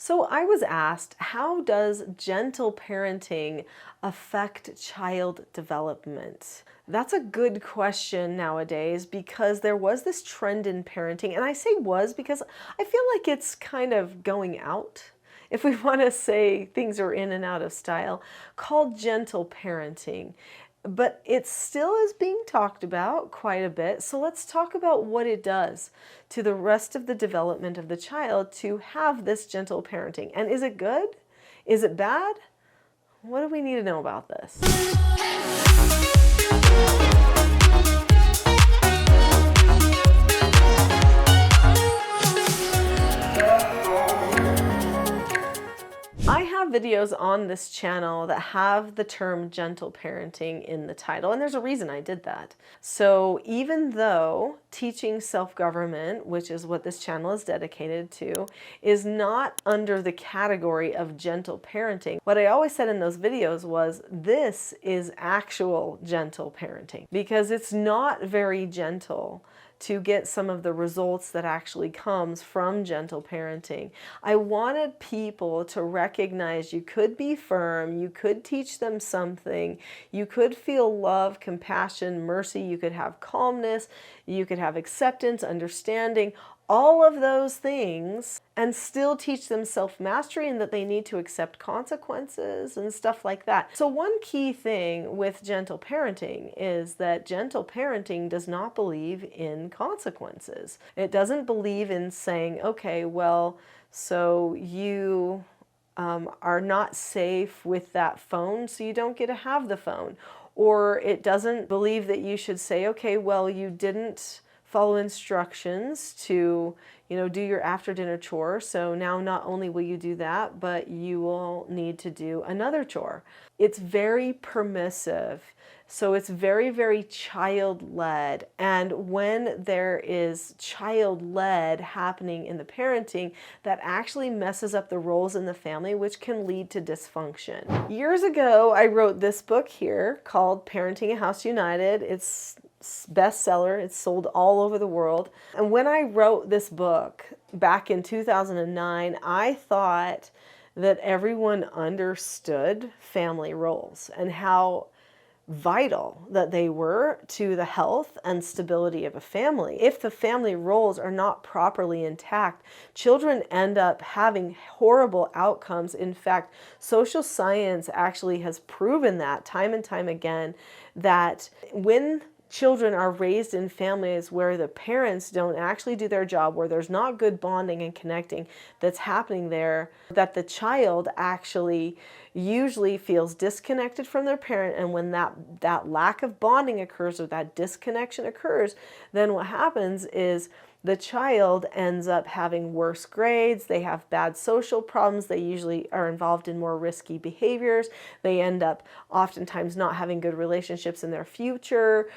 So I was asked, how does gentle parenting affect child development? That's a good question nowadays because there was this trend in parenting, and I say was because I feel like it's kind of going out, if we want to say things are in and out of style, called gentle parenting. But it still is being talked about quite a bit. So let's talk about what it does to the rest of the development of the child to have this gentle parenting. And is it good? Is it bad? What do we need to know about this? I have videos on this channel that have the term gentle parenting in the title, and there's a reason I did that. So even though teaching self-government, which is what this channel is dedicated to, is not under the category of gentle parenting, what I always said in those videos was this is actual gentle parenting because it's not very gentle to get some of the results that actually comes from gentle parenting. I wanted people to recognize you could be firm, you could teach them something, you could feel love, compassion, mercy, you could have calmness, you could have acceptance, understanding, all of those things, and still teach them self-mastery and that they need to accept consequences and stuff like that. So one key thing with gentle parenting is that gentle parenting does not believe in consequences. It doesn't believe in saying, okay, well, so you are not safe with that phone, so you don't get to have the phone. Or it doesn't believe that you should say, okay, well, you didn't follow instructions to, do your after dinner chore. So now not only will you do that, but you will need to do another chore. It's very permissive. So it's very, very child-led. And when there is child-led happening in the parenting, that actually messes up the roles in the family, which can lead to dysfunction. Years ago, I wrote this book here called Parenting a House United. It's bestseller. It's sold all over the world. And when I wrote this book back in 2009, I thought that everyone understood family roles and how vital that they were to the health and stability of a family. If the family roles are not properly intact, children end up having horrible outcomes. In fact, social science actually has proven that time and time again, that when children are raised in families where the parents don't actually do their job, where there's not good bonding and connecting that's happening there, that the child actually usually feels disconnected from their parent. And when that lack of bonding occurs or that disconnection occurs, then what happens is the child ends up having worse grades, they have bad social problems, they usually are involved in more risky behaviors, they end up oftentimes not having good relationships in their future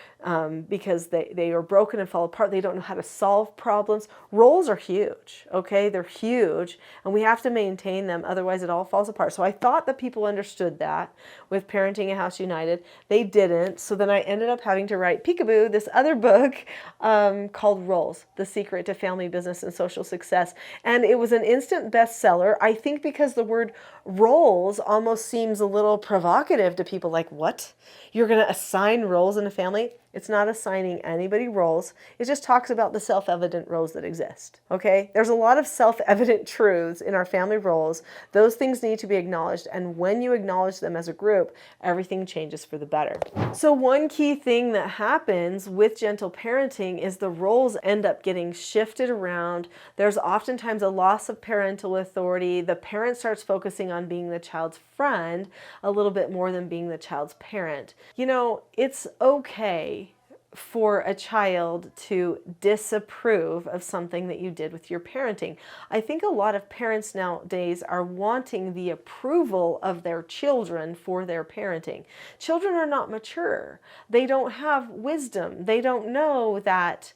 because they are broken and fall apart, they don't know how to solve problems. Roles are huge, okay? They're huge, and we have to maintain them, otherwise it all falls apart. So I thought that people understood that with Parenting a House United. They didn't, so then I ended up having to write Peekaboo, this other book called Roles, The Secret to Family Business and Social Success. And it was an instant bestseller, I think because the word roles almost seems a little provocative to people, like, what? You're going to assign roles in a family? It's not assigning anybody roles. It just talks about the self-evident roles that exist, okay? There's a lot of self-evident truths in our family roles. Those things need to be acknowledged, and when you acknowledge them as a group, everything changes for the better. So one key thing that happens with gentle parenting is the roles end up getting shifted around. There's oftentimes a loss of parental authority. The parent starts focusing on being the child's friend a little bit more than being the child's parent. It's okay for a child to disapprove of something that you did with your parenting. I think a lot of parents nowadays are wanting the approval of their children for their parenting. Children are not mature. They don't have wisdom. They don't know that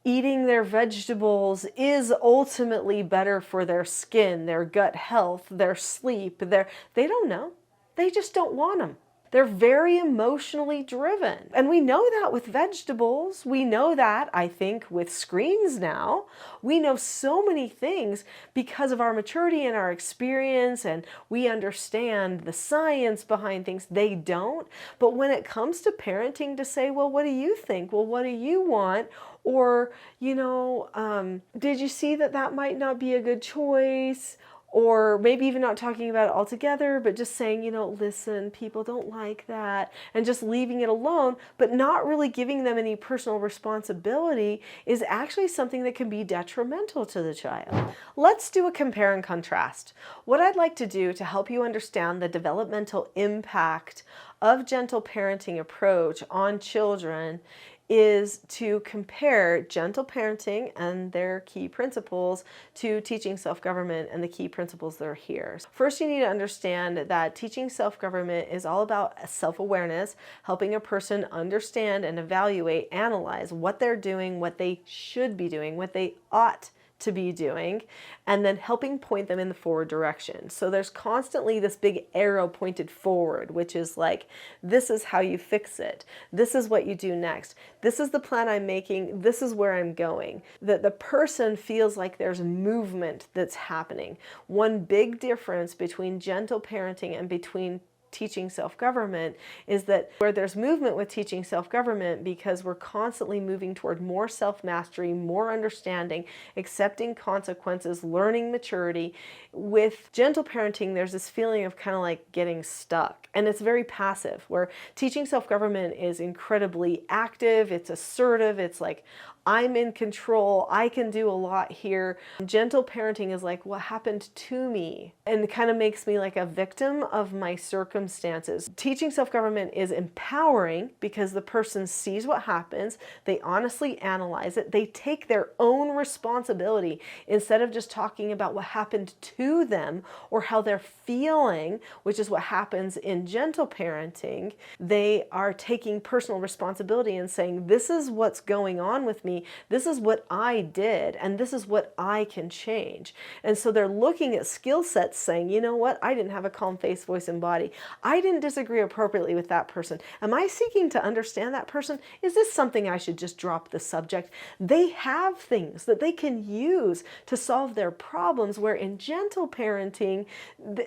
eating their vegetables is ultimately better for their skin, their gut health, their sleep. They don't know. They just don't want them. They're very emotionally driven. And we know that with vegetables. We know that, I think, with screens now. We know so many things because of our maturity and our experience, and we understand the science behind things. They don't. But when it comes to parenting, to say, well, what do you think? Well, what do you want? Or, did you see that that might not be a good choice? Or maybe even not talking about it altogether, but just saying, listen, people don't like that, and just leaving it alone, but not really giving them any personal responsibility is actually something that can be detrimental to the child. Let's do a compare and contrast. What I'd like to do to help you understand the developmental impact of gentle parenting approach on children is to compare gentle parenting and their key principles to teaching self-government and the key principles that are here. First, you need to understand that teaching self-government is all about self-awareness, helping a person understand and evaluate, analyze what they're doing, what they should be doing, what they ought to be doing, and then helping point them in the forward direction. So there's constantly this big arrow pointed forward, which is like, this is how you fix it. This is what you do next. This is the plan I'm making. This is where I'm going. That the person feels like there's movement that's happening. One big difference between gentle parenting and between teaching self-government is that where there's movement with teaching self-government, because we're constantly moving toward more self-mastery, more understanding, accepting consequences, learning maturity. With gentle parenting, there's this feeling of kind of like getting stuck, and it's very passive, where teaching self-government is incredibly active, it's assertive, it's like, I'm in control, I can do a lot here. Gentle parenting is like, what happened to me? And it kind of makes me like a victim of my circumstances. Teaching self-government is empowering because the person sees what happens, they honestly analyze it, they take their own responsibility instead of just talking about what happened to them or how they're feeling, which is what happens in gentle parenting. They are taking personal responsibility and saying, this is what's going on with me. This is what I did, and this is what I can change. And so they're looking at skill sets saying, you know what? I didn't have a calm face, voice, and body. I didn't disagree appropriately with that person. Am I seeking to understand that person? Is this something I should just drop the subject? They have things that they can use to solve their problems, where in gentle parenting,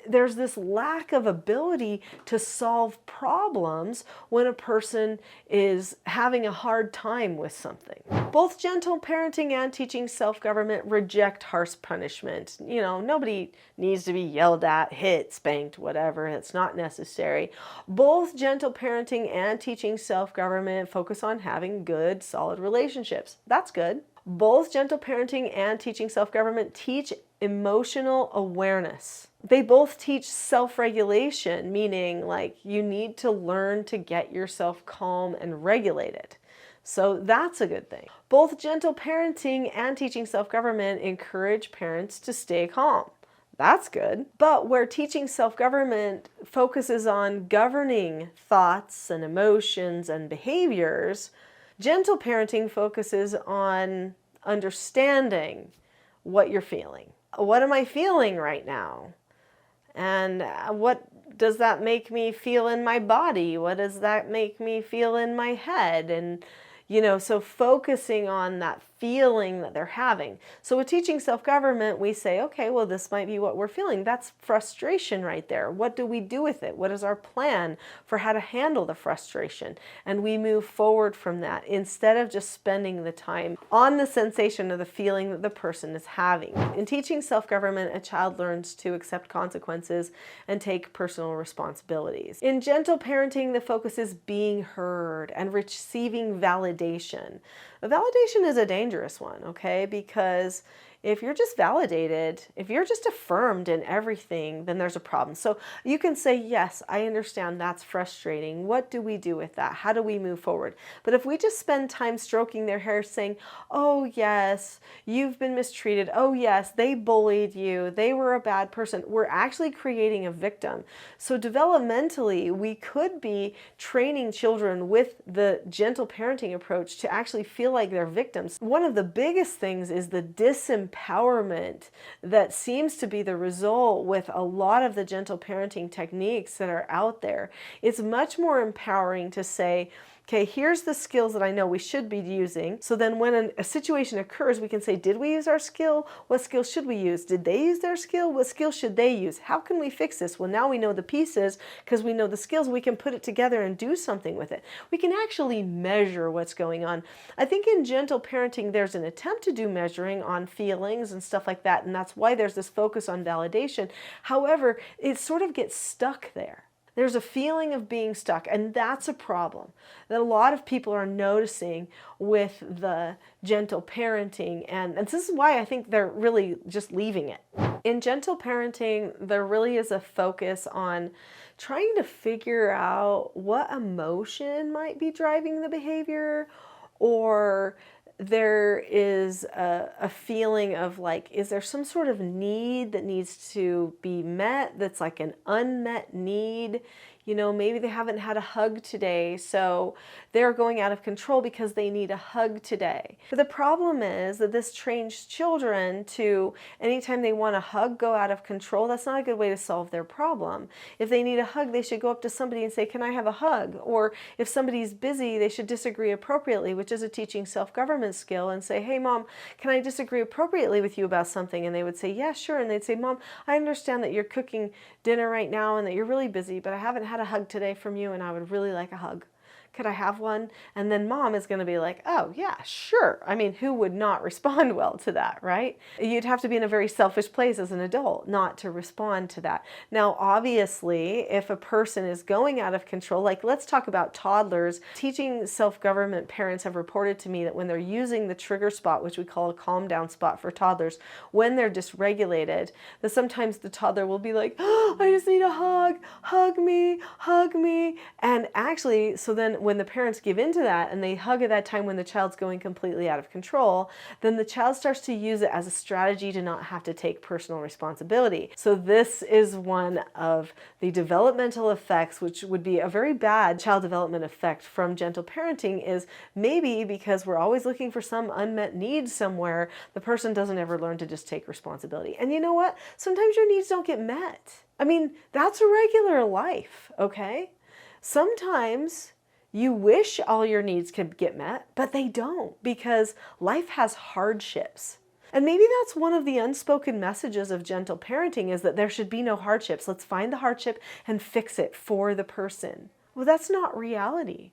there's this lack of ability to solve problems when a person is having a hard time with something. Both gentle parenting and teaching self-government reject harsh punishment. Nobody needs to be yelled at, hit, spanked, whatever. It's not necessary. Both gentle parenting and teaching self-government focus on having good, solid relationships. That's good. Both gentle parenting and teaching self-government teach emotional awareness. They both teach self-regulation, meaning like you need to learn to get yourself calm and regulated. So that's a good thing. Both gentle parenting and teaching self-government encourage parents to stay calm. That's good. But where teaching self-government focuses on governing thoughts and emotions and behaviors, gentle parenting focuses on understanding what you're feeling. What am I feeling right now? And what does that make me feel in my body? What does that make me feel in my head? And so focusing on that feeling that they're having. So with teaching self-government, we say, okay, well, this might be what we're feeling. That's frustration right there. What do we do with it? What is our plan for how to handle the frustration? And we move forward from that instead of just spending the time on the sensation of the feeling that the person is having. In teaching self-government, a child learns to accept consequences and take personal responsibilities. In gentle parenting, the focus is being heard and receiving validation. Validation is a dangerous one, okay? Because if you're just validated, if you're just affirmed in everything, then there's a problem. So you can say, yes, I understand that's frustrating. What do we do with that? How do we move forward? But if we just spend time stroking their hair saying, oh yes, you've been mistreated. Oh yes, they bullied you. They were a bad person. We're actually creating a victim. So developmentally, we could be training children with the gentle parenting approach to actually feel like they're victims. One of the biggest things is the disempowerment empowerment that seems to be the result with a lot of the gentle parenting techniques that are out there. It's much more empowering to say, okay, here's the skills that I know we should be using. So then when a situation occurs, we can say, did we use our skill? What skill should we use? Did they use their skill? What skill should they use? How can we fix this? Well, now we know the pieces because we know the skills. We can put it together and do something with it. We can actually measure what's going on. I think in gentle parenting, there's an attempt to do measuring on feelings and stuff like that. And that's why there's this focus on validation. However, it sort of gets stuck there. There's a feeling of being stuck, and that's a problem that a lot of people are noticing with the gentle parenting, and this is why I think they're really just leaving it. In gentle parenting, there really is a focus on trying to figure out what emotion might be driving the behavior, or there is a feeling of like, is there some sort of need that needs to be met that's like an unmet need? You know, maybe they haven't had a hug today, so they're going out of control because they need a hug today. But the problem is that this trains children to, anytime they want a hug, go out of control. That's not a good way to solve their problem. If they need a hug, they should go up to somebody and say, can I have a hug? Or if somebody's busy, they should disagree appropriately, which is a teaching self-government skill, and say, hey, Mom, can I disagree appropriately with you about something? And they would say, yeah, sure. And they'd say, Mom, I understand that you're cooking dinner right now and that you're really busy, but I haven't had a hug today from you and I would really like a hug. Could I have one? And then Mom is going to be like, oh yeah, sure. I mean, who would not respond well to that, right? You'd have to be in a very selfish place as an adult not to respond to that. Now, obviously, if a person is going out of control, like let's talk about toddlers. Teaching self-government parents have reported to me that when they're using the trigger spot, which we call a calm down spot for toddlers, when they're dysregulated, that sometimes the toddler will be like, oh, I just need a hug, hug me, hug me. And actually, so then when the parents give into that and they hug at that time when the child's going completely out of control, then the child starts to use it as a strategy to not have to take personal responsibility. So this is one of the developmental effects, which would be a very bad child development effect from gentle parenting, is maybe because we're always looking for some unmet need somewhere, the person doesn't ever learn to just take responsibility. And you know what? Sometimes your needs don't get met. I mean, that's a regular life, okay? Sometimes you wish all your needs could get met, but they don't, because life has hardships. And maybe that's one of the unspoken messages of gentle parenting, is that there should be no hardships. Let's find the hardship and fix it for the person. Well, that's not reality.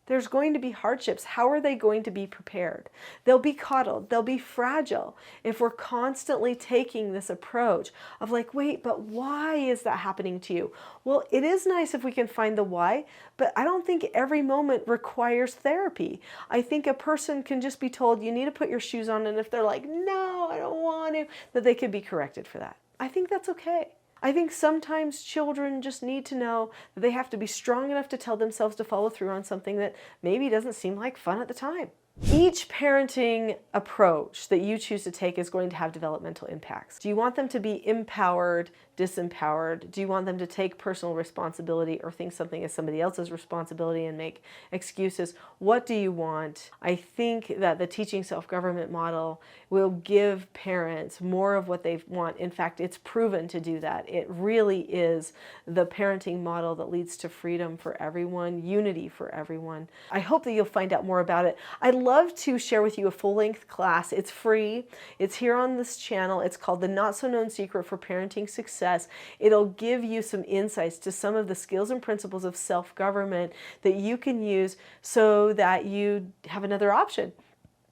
There's going to be hardships. How are they going to be prepared? They'll be coddled. They'll be fragile if we're constantly taking this approach of like, wait, but why is that happening to you? Well, it is nice if we can find the why, but I don't think every moment requires therapy. I think a person can just be told, you need to put your shoes on, and if they're like, no, I don't want to, that they could be corrected for that. I think that's okay. I think sometimes children just need to know that they have to be strong enough to tell themselves to follow through on something that maybe doesn't seem like fun at the time. Each parenting approach that you choose to take is going to have developmental impacts. Do you want them to be empowered, disempowered? Do you want them to take personal responsibility or think something is somebody else's responsibility and make excuses? What do you want? I think that the teaching self-government model will give parents more of what they want. In fact, it's proven to do that. It really is the parenting model that leads to freedom for everyone, unity for everyone. I hope that you'll find out more about it. I'd love to share with you a full-length class. It's free. It's here on this channel. It's called The Not So Known Secret for Parenting Success. It'll give you some insights to some of the skills and principles of self-government that you can use so that you have another option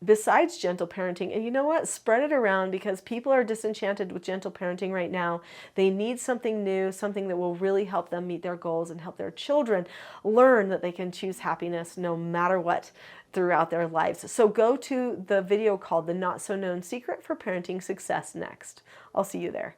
besides gentle parenting. And you know what? Spread it around, because people are disenchanted with gentle parenting right now. They need something new, something that will really help them meet their goals and help their children learn that they can choose happiness no matter what throughout their lives. So go to the video called The Not So Known Secret for Parenting Success next. I'll see you there.